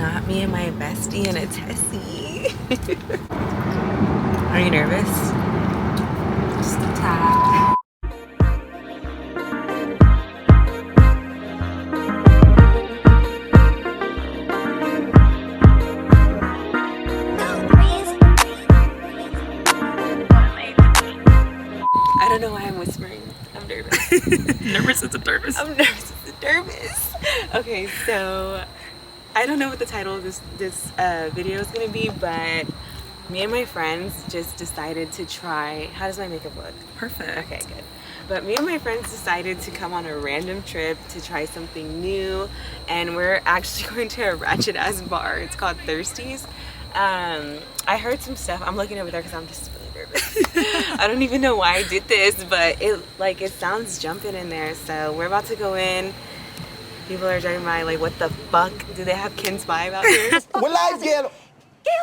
not me and my bestie in a tessie. Are you nervous? Just a tad. I don't know why I'm whispering. I'm nervous. Nervous as a nervous. I'm nervous as a nervous. Okay, so I don't know what the title of this video is gonna be, but me and my friends just decided to try. How does my makeup look? Perfect. Okay, good. But me and my friends decided to come on a random trip to try something new, and we're actually going to a ratchet ass bar. It's called Thirsties. I heard some stuff. I'm looking over there because I'm just really nervous. I don't even know why I did this, but it sounds jumping in there. So we're about to go in. People are driving by like, what the fuck? Do they have Ken's vibe out here? Well, I get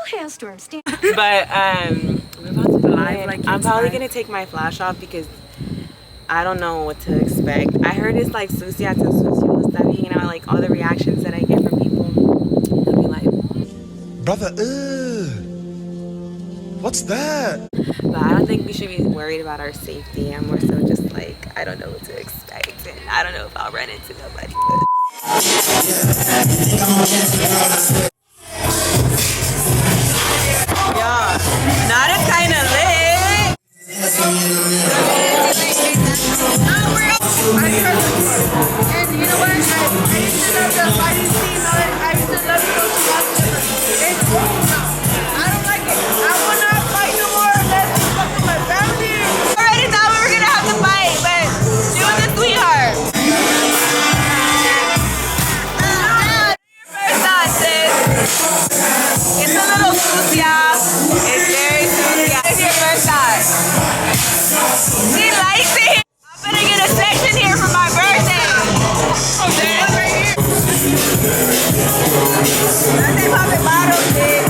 Hailstorm. But we're about to go in. Like I'm probably gonna take my flash off because I don't know what to expect. I heard it's like suciato sucio stuff hanging out, like all the reactions that I get from people. They'll be like, brother, what's that? but I don't think we should be worried about our safety. I'm more so just like, I don't know what to expect, and I don't know if I'll run into nobody. Yeah, not a kind of lit. And you know what? I used to love the fighting scene. I used to love those It's cool now. I don't like it. I will not fight no more unless it's fucking my family. I already thought we were gonna have to fight, but she was a sweetheart. First time, sis. It's a little sucia. It's very sucia. It's your first time. She likes it. I'm gonna get a section here for my birthday. Oh, damn, right here. Birthday popping bottles, bitch.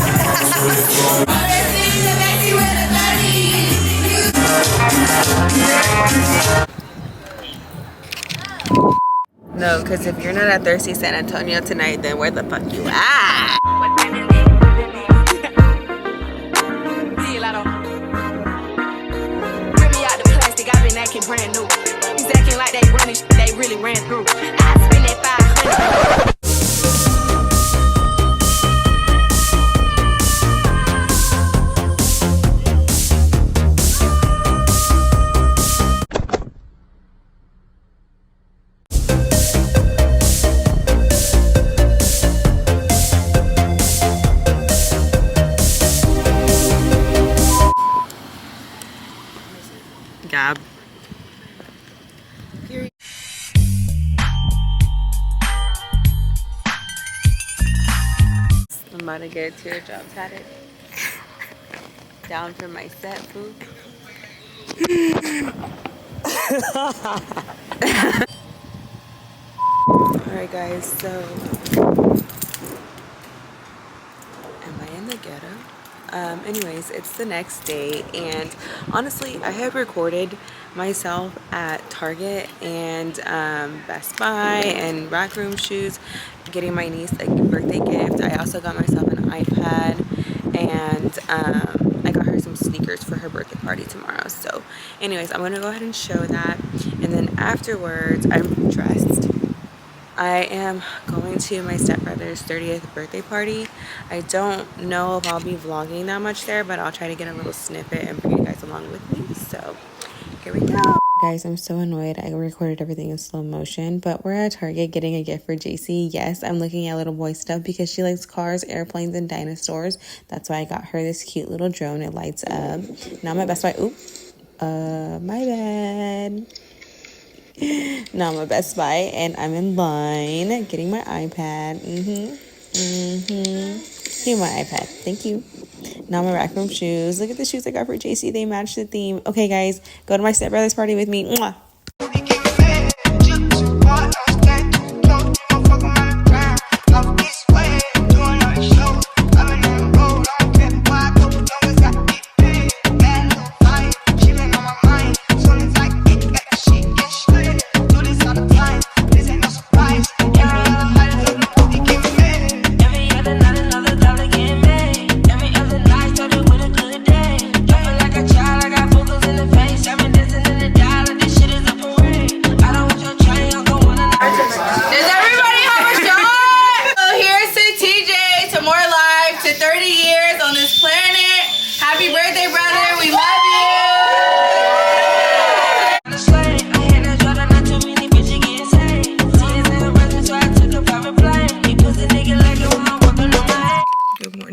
No, because if you're not at Thirsty San Antonio tonight, then where the fuck you at? Acting brand new. He's acting like they running, they really ran through. I spent that 500. Gab. I'm about to get a teardrop tatted. Down for my set, food. Alright guys, so am I in the ghetto? Anyways, it's the next day, and honestly I had recorded myself at Target and Best Buy and Rack Room Shoes getting my niece a birthday gift. I also got myself an iPad, and I got her some sneakers for her birthday party tomorrow. So anyways, I'm gonna go ahead and show that, and then afterwards I'm dressed. I am going to my stepbrother's 30th birthday party. I don't know if I'll be vlogging that much there, but I'll try to get a little snippet and bring you guys along with me. So here we go. Guys, I'm so annoyed. I recorded everything in slow motion, but we're at Target getting a gift for Jaci. Yes, I'm looking at little boy stuff because she likes cars, airplanes, and dinosaurs. That's why I got her this cute little drone. It lights up. Now my Best Buy. Oop. My bad. Now I'm at Best Buy and I'm in line getting my iPad. Here's my iPad. Thank you. Now my Rack Room Shoes. Look at the shoes I got for Jaci. They match the theme. Okay, guys, go to my stepbrother's party with me. Mwah.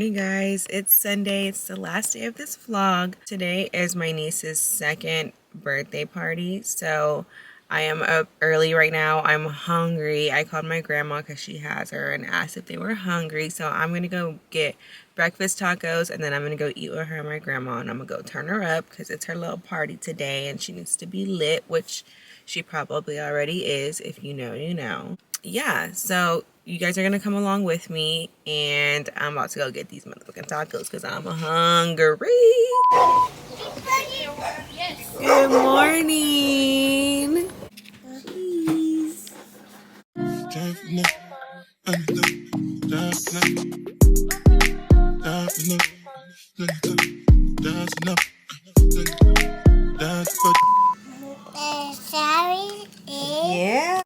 morning, guys. It's Sunday. It's the last day of this vlog. Today is my niece's second birthday party, so I am up early right now. I'm hungry. I called my grandma because she has her and asked if they were hungry, so I'm gonna go get breakfast tacos and then I'm gonna go eat with her and my grandma, and I'm gonna go turn her up because it's her little party today and she needs to be lit, which she probably already is. If you know, you know. Yeah, so you guys are gonna come along with me, and I'm about to go get these motherfucking tacos because I'm hungry. Good morning. Yeah.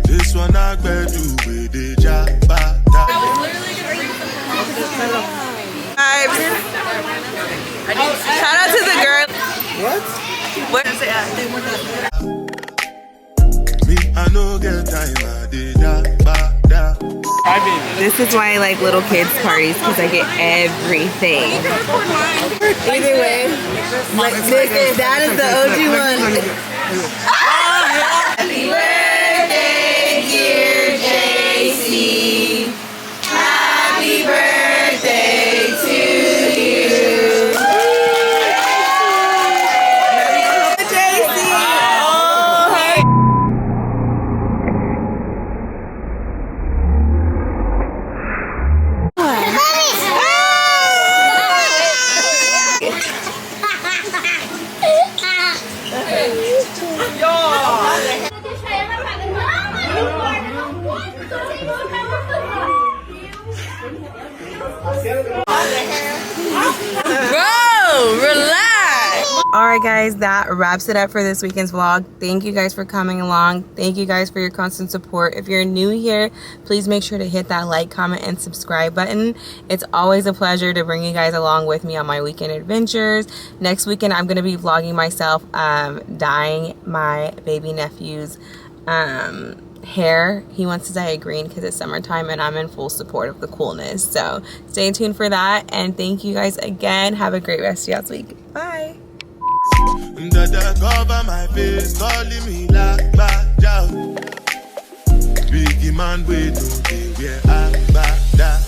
This one I bet you with the job. Shout out to the girl. What? Me, I no get time. This is why I like little kids parties, because I get everything. Either way, that is the OG one. Happy birthday, dear Jaci. Happy birthday to you. Jaci. Oh, hey. Bro, relax. Alright guys, that wraps it up for this weekend's vlog. Thank you guys for coming along. Thank you guys for your constant support. If you're new here, please make sure to hit that like, comment, and subscribe button. It's always a pleasure to bring you guys along with me on my weekend adventures. Next weekend, I'm going to be vlogging myself dyeing my baby nephew's hair. He wants to dye it green because it's summertime, and I'm in full support of the coolness. So stay tuned for that, and thank you guys again. Have a great rest of y'all's week. Bye. Dada cover my face, calling me like bad job. Biggie man, we don't care where I back down.